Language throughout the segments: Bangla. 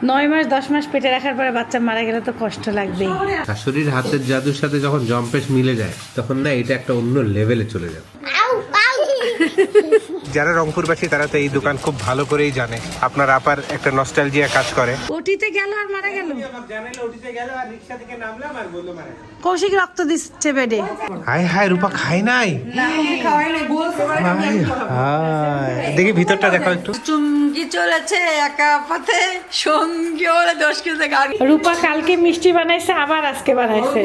9 মাস 10 মাস পেটে রাখার পরে বাচ্চা মারা গেলে তো কষ্ট লাগবেই। শাশুড়ির হাতের জাদুর সাথে যখন জম্পেশ মিলে যায় তখন না এটা একটা অন্য লেভেলে চলে যায়। যারা রংপুরবাসী তারা তো এই দোকান খুব ভালো করেই জানে। আপনার আপার একটা নস্টালজিয়া কাজ করে। ওটিতে গেল আর মারা গেল। কৌশিক রক্ত দিচ্ছে বেডে। হায় হায়, রূপা খায় নাই। দেখি ভিতরটা দেখো একটু। চুমকি চলেছে একা পথে সঙ্গী ওরা 10 কেজি গাড়ি। রূপা কালকে মিষ্টি বানাইছে আবার আজকে বানাইছে।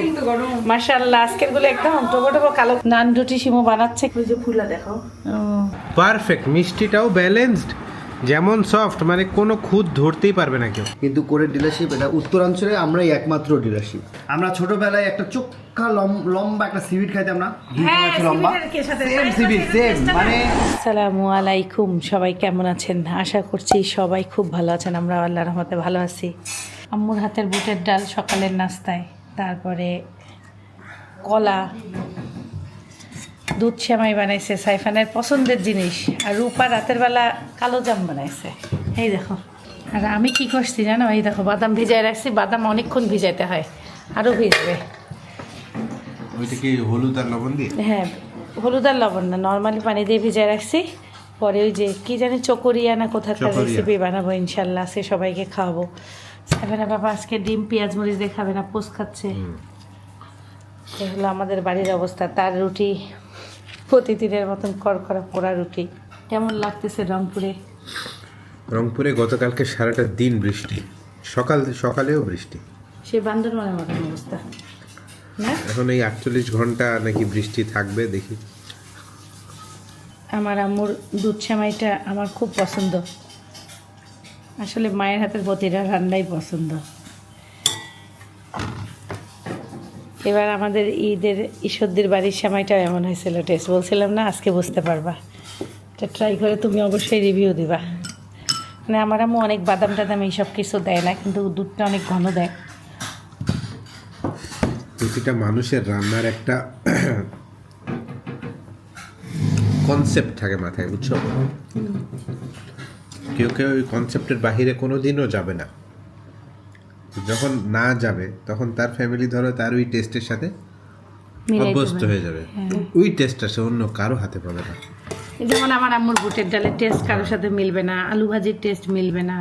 মাশাআল্লাহ, আজকের গুলো একদম টবো টবো কালো। নান রুটি শিমু বানাচ্ছে। ওই যে ফুলা দেখো। পারফেক্ট, মিষ্টিটাও ব্যালেন্সড, যেমন সফট, মানে কোনো খুদ ধরতেই পারবে না কেউ। কিন্তু কোরের ডিলারশিপ এটা উত্তরাঞ্চলে আমরাই একমাত্র ডিলারশিপ। আমরা ছোটবেলায় একটা চোখা লম্বা একটা সিভিট খাইতাম না, লম্বা সিভিট সেম মানে। আসসালামু আলাইকুম, সবাই কেমন আছেন? আশা করছি সবাই খুব ভালো আছেন। আমরা আল্লাহর রহমতে ভালো আছি। আম্মুর হাতের বুটের ডাল সকালের নাস্তায়, তারপরে কলা, দুধ সেমাই বানাইছে, সাইফানের পছন্দের জিনিস। আর রূপা রাতের বেলা কালো জাম বানাইছে। এই দেখো। আর আমি কি করছি জানো? এই দেখো, বাদাম ভিজাই রাখছি। বাদাম অনেকক্ষণ ভিজাইতে হয়, আরও ভিজবে। ওইটা কি হলুদ আর লবণ দিয়ে? হ্যাঁ, হলুদ আর লবণ না, নর্মালি পানি দিয়ে ভিজাই রাখছি। পরে ওই যে কি জানি চকরিয়া না কোথাকার রেসিপি বানাবো ইনশাল্লাহ, সে সবাইকে খাওয়াবো। সাইফানের বাবা আজকে ডিম পেঁয়াজ মরিচ দিয়ে খাবে না, পোস্ত খাচ্ছে। এগুলো আমাদের বাড়ির অবস্থা। তার রুটি প্রতিদিনের মতন করকরা পোড়া রুটি। কেমন লাগতেছে রংপুরে? রংপুরে গতকালকে সারাটা দিন বৃষ্টি, সকালেও বৃষ্টি। সে বান্দরবানের মতন অবস্থা না? এখন এই 48 ঘন্টা নাকি বৃষ্টি থাকবে, দেখি। আমার আম্মুর দুধ সেমাইটা আমার খুব পছন্দ। আসলে মায়ের হাতের প্রতিটা রান্নাই পছন্দ। এবার আমাদের ঈশ্বরদীর বাড়ির সেমাইটাও এমন হয়েছিল, টেস্ট বলছিলাম না, আজকে বুঝতে পারবা। এটা ট্রাই করে তুমি অবশ্যই রিভিউ দিবা। মানে আমার আম্মু অনেক বাদাম টাদাম এইসব কিছু দেয় না, কিন্তু দুধটা অনেক ঘন দেয়। প্রতিটা মানুষের রান্নার একটা কনসেপ্ট থাকে মাথায়, বুঝছো? কেউ কেউ ওই কনসেপ্টের বাহিরে কোনো দিনও যাবে না। যখন না যাবে তখন তার ফ্যামিলি ধরো তার ওই টেস্টের সাথে অভ্যস্ত হয়ে যাবে। ওই টেস্টটা সে অন্য কারো হাতে পাবে না। যেমন আমার আম্মুর বুটের ডালের টেস্ট কারোর সাথে মিলবে না, আলু ভাজির টেস্ট মিলবে না,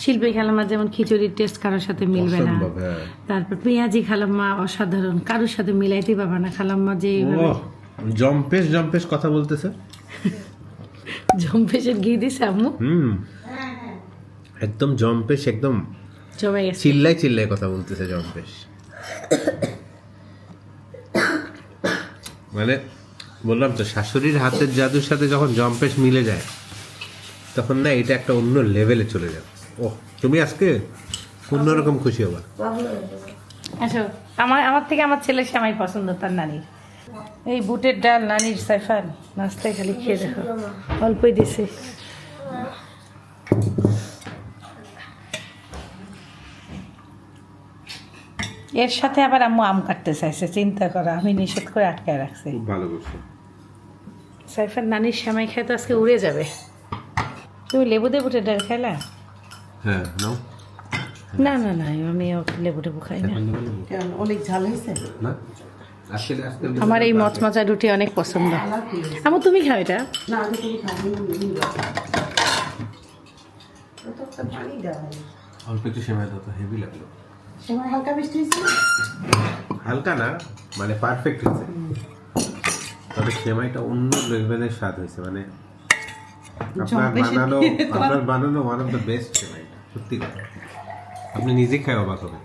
শিল্পী খালাম্মা যেমন খিচুড়ির টেস্ট কারোর সাথে মিলবে না, তারপর পেঁয়াজি খালাম্মা অসাধারণ, কারোর সাথে মিলাইতেই পারবে না। খালাম্মা যে জম্পেশ কথা বলতেছে। জম্পেশের ঘি দিছে আম্মু। একদম জম্পেশ, একদম জমে গেছে। চিল্লাই কথা বলতেছে জম্পেশ। মানে বললাম তো, শাশুড়ির হাতের জাদুর সাথে যখন জম্পেশ মিলে যায় তখন না এটা একটা অন্য লেভেলে চলে যায়। ও, তুমি আজকে অন্যরকম খুশি হবা। আসো, আমার থেকে আমার ছেলের সেমাই পছন্দ, তার নানির। এই বুটের ডাল নানির সাইফান নাস্তায় খালি খেয়ে দেখো, অল্পই দিছে। এর সাথে আবার আম্মু আম কাটতে চাইছে, চিন্তা করো, আমি নিষেধ করে আটকায় রাখছি। ভালো করছো। সাইফান নানির সেমাই খেয়ে তো আজকে উড়ে যাবে। তুমি লেবু দিয়ে বুটের ডাল খাইলা? হ্যাঁ, নাও। না না না, আমি লেবু টেবু খাই না। অনেক ঝাল হয়েছে না, আসলে আমার এই মচমচা রুটি অনেক পছন্দ। আমু তুমি খাও এটা? অল্প একটু সেমাই দাও তো, হেভি লাগলো। হালকা মিষ্টি হয়েছে, হালকা না, মানে পারফেক্ট হয়েছে। তবে সেমাইটা অন্য লেভেলের স্বাদ হয়েছে। মানে আপনার বানানো ওয়ান অফ দ্য বেস্ট সেমাইটা, সত্যি কথা। আপনি নিজে খায় অবাক হবে।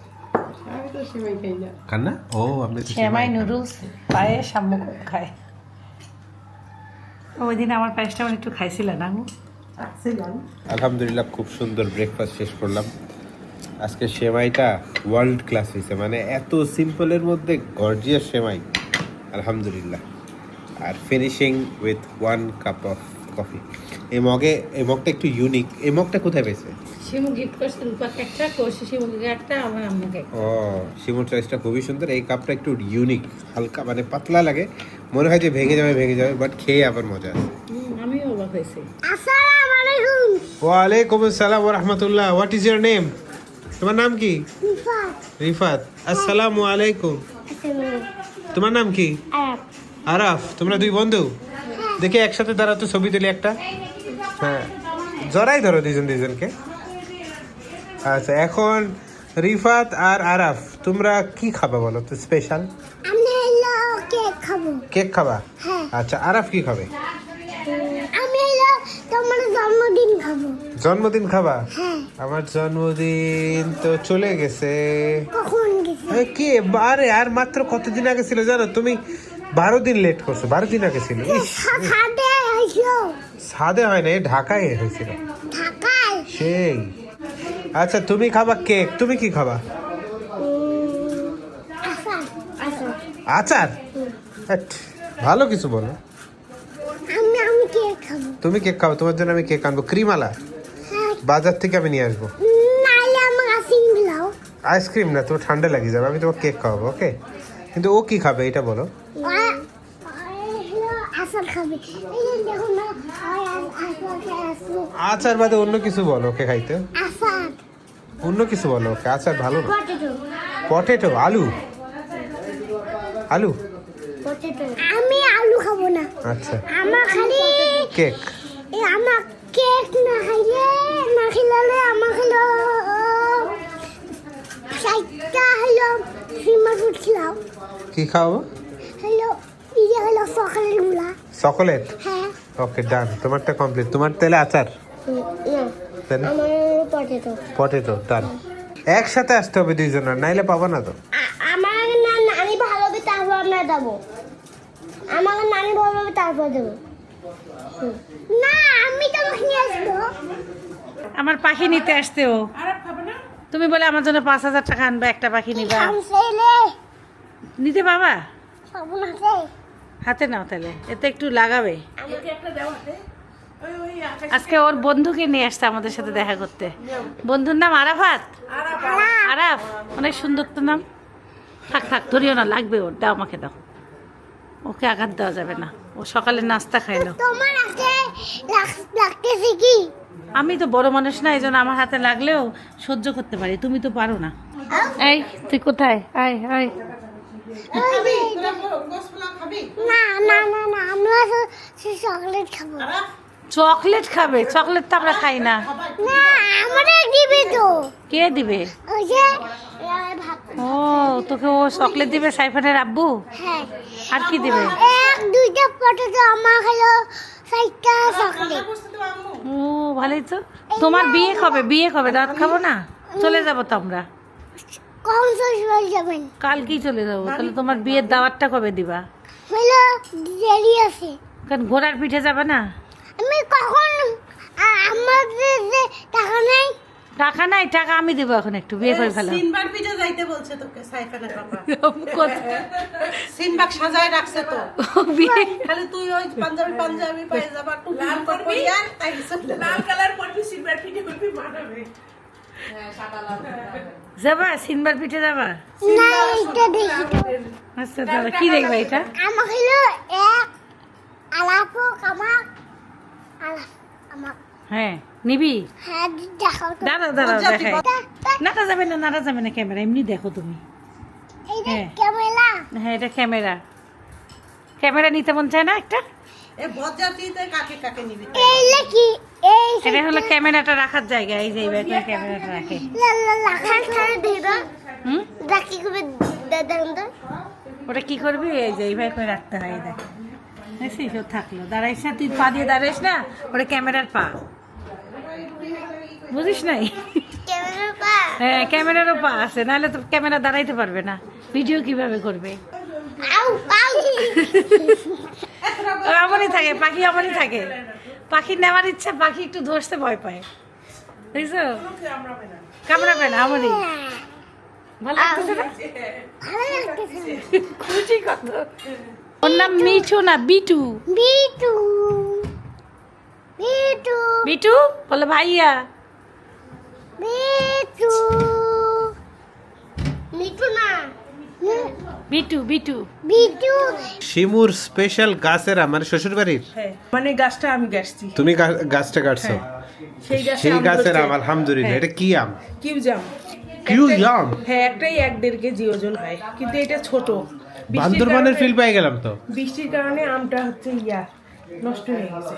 আমি তো সেমাই খাই না। খান না? ও, আপনি তো সেমাই নুডলস পায়েস আম্মু খুব খায়। ওই দিন আমার পায়েসটা আমার একটু খাইছিল না আম্মু? আলহামদুলিল্লাহ, খুব সুন্দর ব্রেকফাস্ট শেষ করলাম। আজকে সেমাইটা ওয়ার্ল্ড ক্লাস হয়েছে, মানে এত সিম্পলের মধ্যে গর্জিয়াস সেমাই, আলহামদুলিল্লাহ। আর finishing with 1 cup of coffee. এই মগটা একটু ইউনিক। এই মগটা কোথায় পেয়েছে? শিমু গিফট করছে রূপাকে একটা, করছে শিমুকে একটা, আমার আম্মুকে। ও, শিমুর চয়েসটা খুবই সুন্দর। এই কাপটা একটু ইউনিক, হালকা মানে পাতলা লাগে, মনে হয় যে ভেঙে যাবে, বাট খেয়ে আবার মজা আছে। আমিও অবাক হয়েছি। ওয়ালাইকুম আসসালাম ওয়া রাহমাতুল্লাহ। What is your name? তোমার নাম কি? রিফাত। আসসালামু আলাইকুম। তোমার নাম কি? আরাফ। তোমরা দুই বন্ধু? দেখি একসাথে দাঁড়াও তো, ছবি তুলি একটা। হ্যাঁ, জড়াই ধরো দুজনকে। আচ্ছা, এখন রিফাত আর আরাফ, তোমরা কি খাবা বলো তো স্পেশাল? আমি হলো কেক খাবো। কেক খাবা? হ্যাঁ। আচ্ছা, আরাফ কি খাবে? আমি হলো তোমার জন্মদিন খাবো। জন্মদিন খাবা? হ্যাঁ। আমার জন্মদিন তো চলে গেছে। কখন গেছে? কে বারে, আর মাত্র কতদিন আগে ছিল জানো? তুমি 12 দিন লেট করছো। 12 দিন আগে ছিল। সাদে হইলো। সাদে হয় না, ঢাকায় হয়েছিল। ঢাকায়। সেই। আচ্ছা, তুমি খাবা কেক। তুমি কি খাবা? আসার। আচার? হ্যাট, ভালো কিছু বলো। আমি কেক খাবো। তুমি কেক খাবো, তোমার জন্য আমি কেক আনবো, ক্রিমালা। হ্যাঁ। বাজার থেকে আমি নিয়ে আসবো। নাইলে আমার আসিং দিলাও। আইসক্রিম না, তোমার ঠান্ডা লাগিয়ে যাবে। আমি তোমার কেক খাওয়াবো, ওকে? কিন্তু ও কি খাবে এটা বলো। আসার খাবে। এই যে দেখো না, আসার। আচার বাদে অন্য কিছু বলো ওকে খাইতে। আসার। অন্য কিছু বলো ওকে। আচার ভালো না। পটেটো। পটেটো? আলু? আলু? পটেটো। আমি আলু খাবো না। আচ্ছা, আমার খালি কেক। আমার কেক না খাইলে না খেলালে আমার হলো সাইটটা হলো সিমার ফুড খেলাও। কি খাওয়াবো? হলো ইয়ে হলো সকালের গুলা। চকোলেট? হ্যাঁ। ওকে, ডান। তোমারটা কমপ্লিট। তোমার তাহলে আচার, না তাহলে আমার পটেটো। পটেটো, ডান। একসাথে আসতে হবে দুইজনের, নাইলে পাবা না তো। আমার না নানি ভালো হবে তারপর আমরা দেবো। আমার নানি ভালো হবে তারপর দেবো। না আমি তোমাকে নিয়ে আসবো। আমার পাখি নিতে আসতে ও। তুমি বলে আমার জন্য 5,000 টাকা আনবে, একটা পাখি নিবা। আমসেলে নিতে বাবা সবন আছে। হাতে নাও তাহলে, এতে একটু লাগাবে। আজকে ওর বন্ধুকে নিয়ে আসছে আমাদের সাথে দেখা করতে। বন্ধুর নাম আরাফাত। আরাফ, অনেক সুন্দর তো নাম। থাক থাক, ধরিও না, লাগবে ওর। দাও আমাকে, দাও। ওকে আঘাত দেওয়া যাবে না, ও সকালে নাস্তা খাইলো। তোমার হাতে লাগতেছে কি? আমি তো বড় মানুষ না, এই জন্য আমার হাতে লাগলেও সহ্য করতে পারি, তুমি তো পারো না। এই তুই কোথায়? আয় আয়। না না না না আমরা চকলেট খাবো। চকলেট খাবে? চকলেট তো আমরা খাই না। না আমরা দিবে তো। কে দিবে? ওই যে ভাত। ও, তোকে ও চকলেট দিবে, সাইফানের আব্বু? হ্যাঁ। আর কি দিবে? এক দুইটা পটেটো আমার হলো চারটা চকলেট। ও ভালোই তো। তোমার বিয়ে কবে? বিয়ে কবে? দাঁত খাবো না, চলে যাবো তো আমরা। কখন শ্বশুর যাবেন? কালকেই চলে যাবো। তাহলে তোমার বিয়ের দাওয়াতটা কবে দিবা? হলো দেরি আছে। কারণ ঘোড়ার পিঠে যাবে না? আমি কখন আমাদের যে টাকা নেই। টাকা নাই? টাকা আমি দেবো এখন, একটু বিয়ে করে ফেলো। সিনবার পিঠে যাইতে বলছে তোকে সাইফানের বাবা। কোথায়? সিনবাক সাজায় রাখছে তো। বিয়ে খালি তুই ওই পাঞ্জাবি পায়জামা টুপি পরবি আর তাই লাল কালার পরবি, সিনবার পিঠে করবি মানাবে। যাবা? সিনবার পিঠে যাবা? না এটা দেখি তো। আচ্ছা দাদা, কি দেখবা এটা? আমার হলো এক আলাপো কামাক আলাপ আমার। হ্যাঁ নিবি? হ্যাঁ দেখাও তো। দাঁড়াও দাঁড়াও, দেখাই। নাটা যাবে না, নাটা যাবে না, ক্যামেরা এমনি দেখো তুমি। এইটা হ্যাঁ। ক্যামেরা। হ্যাঁ, এটা ক্যামেরা। ক্যামেরা নিতে মন চায় না একটা? এ বজ্জাতিতে কাকে কাকে নিবি? এইটা কি? এই এটা হলো ক্যামেরাটা রাখার জায়গা। এই যে এইবার করে ক্যামেরাটা রাখে। লাখান খানে দিবা। হুম, দেখি কবে দাদান তো। ওটা কি করবি? এই যে এইভাবে করে রাখতে হয়। এই দেখ, দেখছিস? ও থাকলো। দাঁড়াইস না, তুই পা দিয়ে দাঁড়াইস না, ওটা ক্যামেরার পা, বুঝিস নাই? ক্যামেরা পা। হ্যাঁ, ক্যামেরারও পা আছে, নাহলে তো ক্যামেরা দাঁড়াইতে পারবে না। ভিডিও কিভাবে করবে? আউ আউ। ও এমনই থাকে, পাখি এমনই থাকে। পাখি নেওয়ার ইচ্ছা, পাখি একটু ধরতে ভয় পায়, বুঝছো? কামড়াবে না, এমনই। ভালো লাগতেছে না? ভালো লাগতেছে। খুশি কত। ওর নাম মিঠু না বিটু? বিটু বিটু বিটু বলে ভাইয়া। বিটু মিটু না বিটু বিটু। বিটু। শিমুর স্পেশাল গাছের আমার শ্বশুর বাড়ির। হ্যাঁ, মানে গাছটা আমি গাছছি। তুমি গাছটা কাটছো? সেই গাছে সেই আম গাছের ধরছে। আম, আলহামদুলিল্লাহ। হ্যাঁ। এটা কি আম? কিউ জাম। হিউজ জাম হ্যাঁ একটাই 1-1.5 কেজি ওজন হয়, কিন্তু এটা ছোট। বৃষ্টির বান্দরবানের কারণে- ফিল পেয়ে গেলাম তো। বৃষ্টির কারণে আমটা হচ্ছে নষ্ট হয়ে গেছে।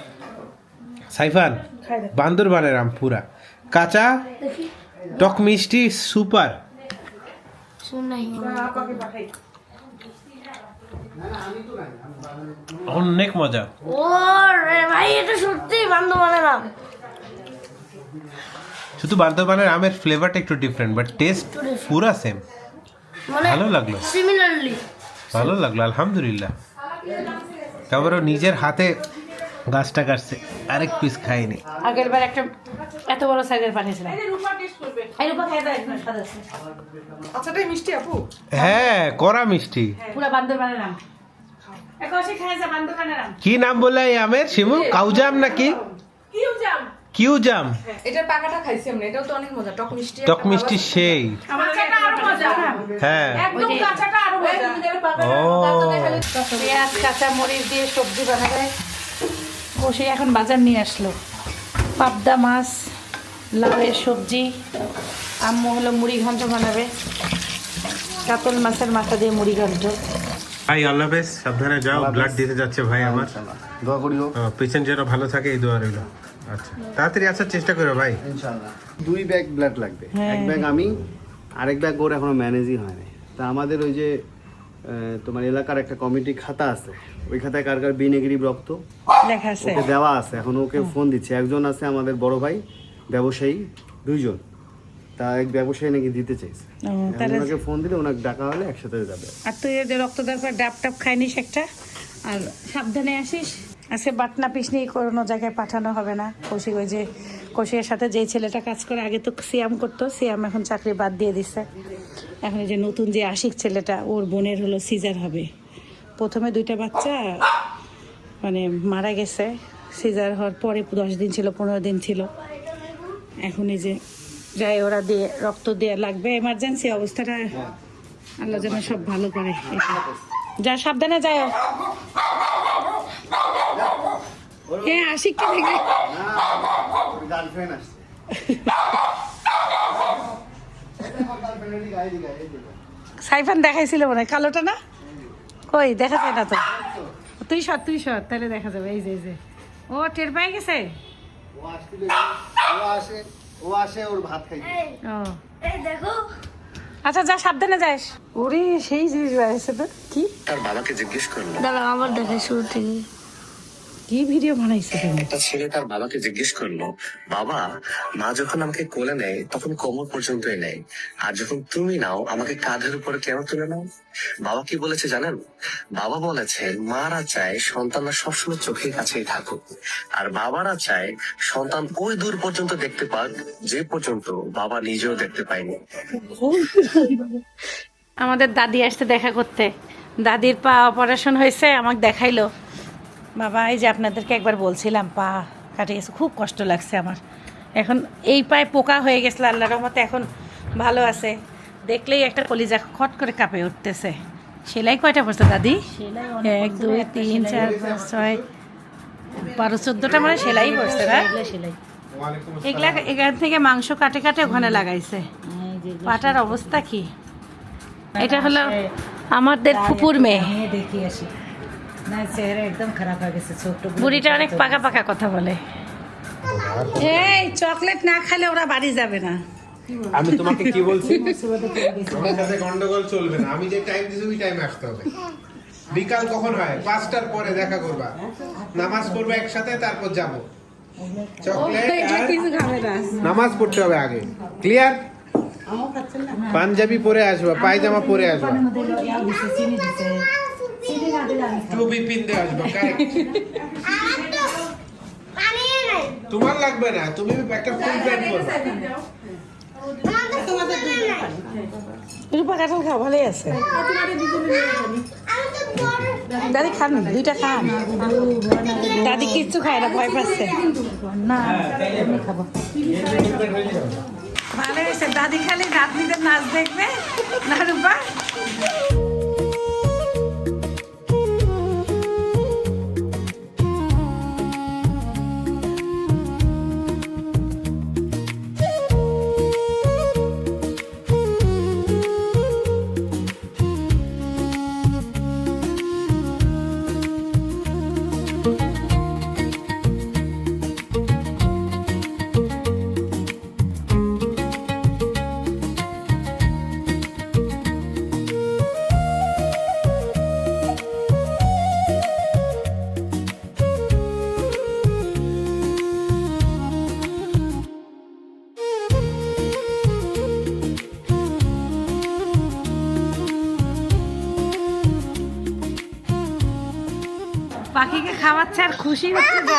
সাইফান খাই দেখ। বান্দরবানের আম পুরা কাঁচা টক মিষ্টি সুপার। আপাকে পাঠাই। অনেক মজা। ও রে ভাই, এটা সত্যি বান্দরবানের আম। শুধু বান্দরবানের আমের ফ্লেভারটা একটু ডিফারেন্ট, বাট টেস্ট পুরা সেম। মানে ভালো লাগলো, সিমিলারলি। ভালো লাগলো, আলহামদুলিল্লাহ। তারপরে ও নিজের হাতে গাছটা কাটছে, আরেক পিস খাইনি। আগের বার একটা এত বড় সাইজের পাঠিয়েছিলাম। রূপা টেস্ট করবে। এই রূপা খেয়ে দেয়, একদম স্বাদ আছে। আচ্ছাটাই মিষ্টি আপু। হ্যাঁ, কড়া মিষ্টি। পুরা বান্দরবানের আম। এখন সে খায় যা বান্দরবানের আম। কি নাম বলে এই আমের শিমু? কাউজাম নাকি কিউ জাম। কিউজাম? এটার পাকাটা খাইছি আমরা, এটাও তো অনেক মজা, টক মিষ্টি। টক মিষ্টি সেই। কাঁচাটা আরো মজা। হ্যাঁ। একদম কাঁচাটা আরো মজা। ও পেঁয়াজ কাঁচা মরিচ দিয়ে সবজি বানাবে। বসে এখন বাজার নিয়ে আসলো পাবদা মাছ, লাউয়ের সবজি। আম্মু হলো মুড়ি ঘন্ট বানাবে, কাতল মাছের মাথা দিয়ে মুড়ি ঘন্ট। ভাই আল্লাহ হাফেজ, সাবধানে যাও, ব্লাড দিতে যাচ্ছে ভাই আমার। দোয়া করিও পেশেন্ট যেন ভালো থাকে এই দোয়া রইল। আচ্ছা, তাড়াতাড়ি আসার চেষ্টা করো ভাই। ইনশাআল্লাহ 2 ব্যাগ ব্লাড লাগবে, 1 ব্যাগ আমি, আরেক ব্যাগ ওর এখনো ম্যানেজই হয়নি। তা আমাদের ওই যে তোমার এলাকার একটা কমিটি খাতা আছে, ওই খাতায় কার কার বি নেগেটিভ রক্ত লেখা আছে। ওকে দেওয়া আছে। এখন ওকে ফোন দিচ্ছে, একজন আছে আমাদের বড় ভাই ব্যবসায়ী, 2 জন, তা এক ব্যবসায়ী নাকি দিতে চাইছে। এখন তাহলে ওনাকে ফোন দিলে ওনাকে ডাকা হলে একসাথে যাবে। আর তুই যে রক্ত দেওয়ার পর ডাব টাব খাইনিস একটা, আর সাবধানে আসিস। আজকে বাটনা পিসনি কোনো জায়গায় পাঠানো হবে না। কৌশিক ওই যে কৌশিকের সাথে যেই ছেলেটা কাজ করে, আগে তো সিয়াম করতো, সিয়াম এখন চাকরি বাদ দিয়ে দিচ্ছে। এখন এই যে নতুন যে আশিক ছেলেটা, ওর বোনের হলো সিজার হবে। প্রথমে 2টা বাচ্চা মানে মারা গেছে, সিজার হওয়ার পরে 10 দিন ছিল, 15 দিন ছিল। এখন এই যে যাই ওরা দিয়ে রক্ত দিয়ে লাগবে, এমার্জেন্সি অবস্থাটা। আল্লাহ যেন সব ভালো করে। যা সাবধানে যায়। হ্যাঁ, আশিককে দেখে গার্লফ্রেন্ড আসছে। সাইফান দেখাইছিল মনে হয়, কালোটা না? কই দেখা যায় না তো। তুই সর তাহলে দেখা যাবে। এই যে ও টের পেয়ে গেছে। ও আসে ওর ভাত খাই। ও এই দেখো, আচ্ছা, যা সাবধানে যাস। ওরে সেই জিনিস বানাইছে তো। কি তার বাবাকে জিজ্ঞেস করলো, দাঁড়া আমার দেখে শুরু থেকে। কি ভিডিও বানাইছে তুমি? একটা ছেলে তার বাবাকে জিজ্ঞেস করলো, বাবা, মা যখন আমাকে কোলে নেয় তখন কোমর পর্যন্তই নেয়, আর যখন তুমি নাও আমাকে কাঁধের উপরে কেন তুলে নাও? বাবা কি বলেছে জানেন? বাবা বলেছে মারা চায় সন্তানরা সবসময় চোখের কাছেই থাকুক, আর বাবারা চায় সন্তান ওই দূর পর্যন্ত দেখতে পাক যে পর্যন্ত বাবা নিজেও দেখতে পায়নি। আমাদের দাদি আসতে দেখা করতে। দাদির পা অপারেশন হয়েছে, আমাকে দেখাইলো। বাবা এই যে আপনাদেরকে একবার বলছিলাম পা কাটে গেছে, খুব কষ্ট লাগছে আমার। এখন এই পায়ে পোকা হয়ে গেছিল, আল্লাহর রহমতে এখন ভালো আছে। দেখলেই একটা কলিজা খট করে কাঁপে উঠতেছে। সেলাই কয়টা পড়ছে দাদি? 1 2 3 4 5 6 12 14টা মানে সেলাই পড়ছে না? এগুলা এখান থেকে মাংস কাটে কাটে ওখানে লাগাইছে। পাটার অবস্থা কি? এটা হলো আমাদের ফুপুর মেয়ে। দেখি আসি না, চেহারা একদম খারাপ হয়ে গেছে, ছোট্ট বুড়িটা অনেক পাকা পাকা কথা বলে। এই চকলেট না খেলে ওরা বাড়ি যাবে না। আমি তোমাকে কি বলছি? তোমার সাথে গন্ডগোল চলবে না। আমি যে টাইম দিছি ওই টাইমে আসতে হবে। বিকাল কখন হয়? 5টার পরে দেখা করবা, নামাজ পড়বে একসাথে, তারপর যাব। চকলেট আর কিছু খাবে না। নামাজ পড়তে হবে আগে, ক্লিয়ার? পাঞ্জাবি পরে আসবা, পায়জামা পরে আসবা, চিনি দিছে, চিনি না দিলে আমি টুপি পিনতে আসবা, কারেক্ট। আমার তো পানি নাই। তোমার লাগবে না, তুমি একটা ফুল প্যান্ট পরবা। আমার তো পানি নাই। রূপা কাঁঠাল খাও, ভালোই আছে। আমি তো বড় দাদি খান, 2টা খান। দাদি কিচ্ছু খায় না, ভয় পাচ্ছে। না আমি খাবো। ভালো হয়েছে, দাদি খালি নাতনিদের নাচ দেখবে না রূপা। পাখিকে খাওয়াচ্ছে আর খুশি হচ্ছে যে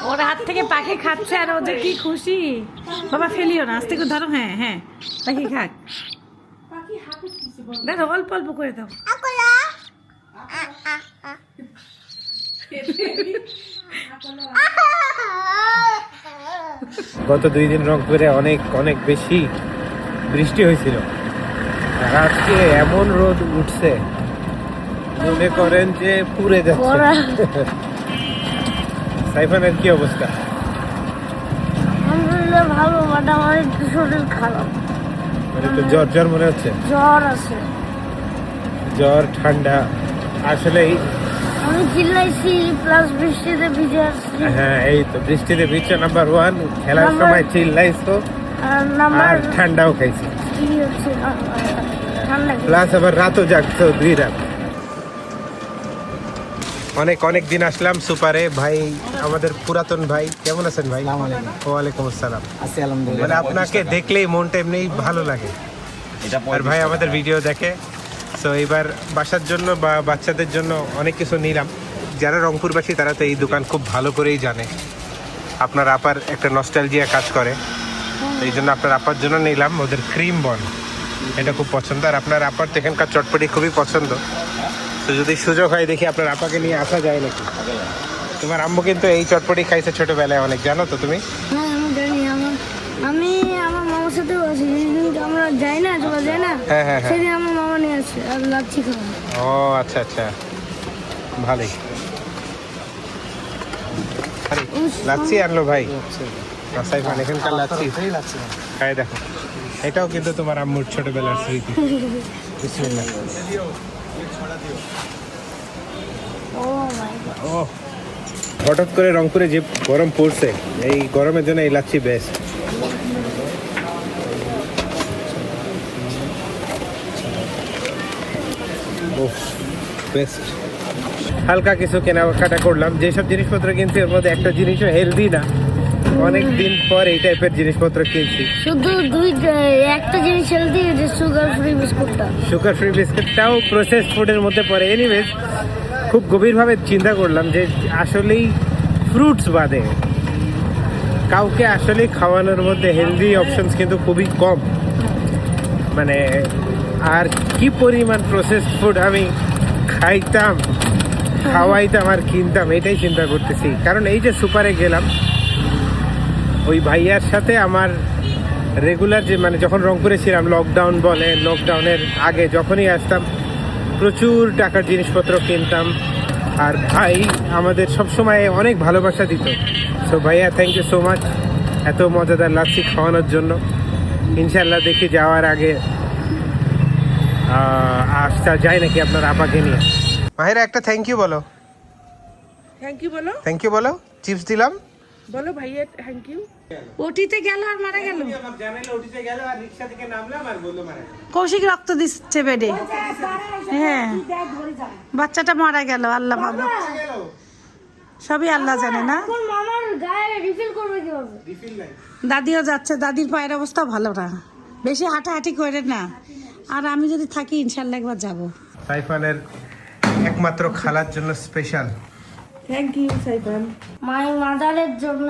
ওর হাত থেকে পাখি খাচ্ছে আর ও যে কি খুশি। বাবা ফেলিও না, আস্তে করে ধরো। হ্যাঁ হ্যাঁ, পাখি খাক। দেখো অল্প অল্প করে দাও। গত 2 দিন রংপুরে অনেক অনেক বেশি বৃষ্টি হয়েছিল, আর আজকে এমন রোদ উঠছে মনে করেন যে পুড়ে যাচ্ছে। সাইফানের কি অবস্থা? আলহামদুলিল্লাহ ভালো, বাট আমার একটু শরীর খারাপ, মানে তো জ্বর জ্বর মনে হচ্ছে। জ্বর আছে। জ্বর ঠান্ডা আসলেই। আমি চিল্লাইছি প্লাস বৃষ্টিতে ভিজে আসছি। হ্যাঁ এই তো বৃষ্টিতে ভিজছে নাম্বার 1, খেলার Number- সময় চিল্লাইছো আর নাম্বার আর ঠান্ডাও খাইছি, 3 হচ্ছে ঠান্ডা। প্লাস আবার রাতও জাগছো 2 রাত। অনেক অনেক দিন আসলাম সুপারে। ভাই আমাদের পুরাতন ভাই, কেমন আছেন ভাই? ওয়ালাইকুম আসসালাম। আছি আলহামদুলিল্লাহ। মানে আপনাকে দেখলেই মনটা এমনি ভালো লাগে। আর ভাই আমাদের ভিডিও দেখে, তো এবার বাসার জন্য বা বাচ্চাদের জন্য অনেক কিছু নিলাম। যারা রংপুরবাসী তারা তো এই দোকান খুব ভালো করেই জানে। আপনার আপার একটা নস্টালজিয়া কাজ করে, এই জন্য আপনার আপার জন্য নিলাম ওদের ক্রিম বন। এটা খুব পছন্দ, আর আপনার আপার তো এখানকার চটপটি খুবই পছন্দ। তো যদি সুযোগ হয় দেখি আপনার আপাকে নিয়ে আসা যায় নাকি। তোমার আম্মু কিন্তু এই চটপটি খাইছে ছোটবেলায় অনেক, জানো তো তুমি? হ্যাঁ আমি জানি। আমি আমার মামার সাথেও আছি, যেদিন আমরা যাই না, চলে যাই না, হ্যাঁ হ্যাঁ হ্যাঁ। সেদিন আমার মামা নিয়ে আসছে আর লাচ্ছি খাওয়া। ও আচ্ছা আচ্ছা, ভালোই। আরে লাচ্ছি আনলো ভাই। সাইফান এখানকার লাচ্ছি খাই দেখো, এটাও কিন্তু তোমার আম্মুর ছোটবেলার স্মৃতি। বিসমিল্লাহ। ও মাই গড। ও হঠাৎ করে রংপুরে যে গরম পড়ছে, এই গরমের জন্য এই লাচ্ছি বেস্ট। বেস্ট। হালকা কিছু কেনাকাটা করলাম, যেসব জিনিসপত্র কিনছি ওর মধ্যে একটা জিনিসও হেলদি না। অনেক দিন পর এই টাইপের জিনিসপত্র কিনছি। শুধু একটা জিনিস হেলদি, যে সুগার ফ্রি বিস্কুটটা। সুগার ফ্রি বিস্কুটটাও প্রসেস ফুডের মধ্যে পড়ে। এনিওয়েজ খুব গভীরভাবে চিন্তা করলাম যে আসলেই ফ্রুটস বাদে কাউকে আসলে খাওয়ানোর মধ্যে হেলদি অপশনস কিন্তু খুবই কম। মানে আর কি পরিমাণ প্রসেস ফুড আমি খাইতাম, খাওয়াইতাম আর কিনতাম, এটাই চিন্তা করতেছি। কারণ এই যে সুপারে গেলাম, ওই ভাইয়ার সাথে আমার রেগুলার যে মানে যখন রংপুরে ছিলাম, লকডাউন বলে, লকডাউনের আগে যখনই আসতাম প্রচুর টাকার জিনিসপত্র কিনতাম। আর ভাই আমাদের সবসময় অনেক ভালোবাসা দিত। সো ভাইয়া থ্যাংক ইউ সো মাচ এত মজাদার লাচ্ছি খাওয়ানোর জন্য। ইনশাল্লাহ দেখি যাওয়ার আগে আসতে যায় নাকি আপনার আপাকে নিয়ে। মাহিরা একটা থ্যাংক ইউ বলো। থ্যাংক ইউ বলো, থ্যাংক ইউ বলো। চিপস দিলাম, বলো ভাইয়া থ্যাংক ইউ। ওটিতে গেল আর মারা গেল। উঠিতে গেল আর রিক্সা থেকে নামলাম আর বললো মারা গেল। কৌশিক রক্ত দিচ্ছে বেডে। হ্যাঁ বাচ্চাটা মারা গেল। আল্লাহ বাবা, সবই আল্লাহ জানে না। এখন মামার গায়ে রিফিল করবে কিভাবে? দাদিও যাচ্ছে, দাদির পায়ের অবস্থা ভালো না, বেশি হাঁটাহাঁটি করে না। আর আমি যদি থাকি ইনশাল্লাহ একবার যাবো। সাইফানের একমাত্র খালার জন্য special. Thank you Saifan. My মাদারের জন্য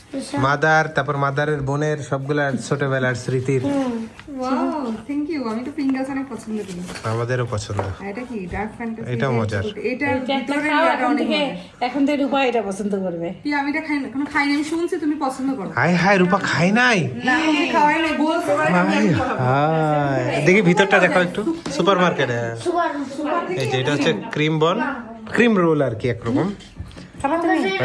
স্পেশাল। মাদার, তারপর মাদারের বোনের সবগুলার ছোটবেলার স্মৃতির। Wow thank you. আমি তো পিঙ্গাস অনেক পছন্দ করি। আমাদেরও পছন্দ। এটা কি ডার্ক ফ্যান্টাসি? এটাও মজার। এটা ভিতরে ইয়াটা অনেক মজার। এখন থেকে রূপা এটা পছন্দ করবে। কি আমি এটা খাই না, কোনো খাইনি। আমি শুনছি তুমি পছন্দ করো। হাই হাই, রূপা খাই নাই। না আমি খাওয়াই নাই, বলছো হাই, দেখি ভিতরটা দেখো একটু। সুপার মার্কেটে এই যে এটা হচ্ছে ক্রিম বন, ক্রিম রোল আর কি একরকম।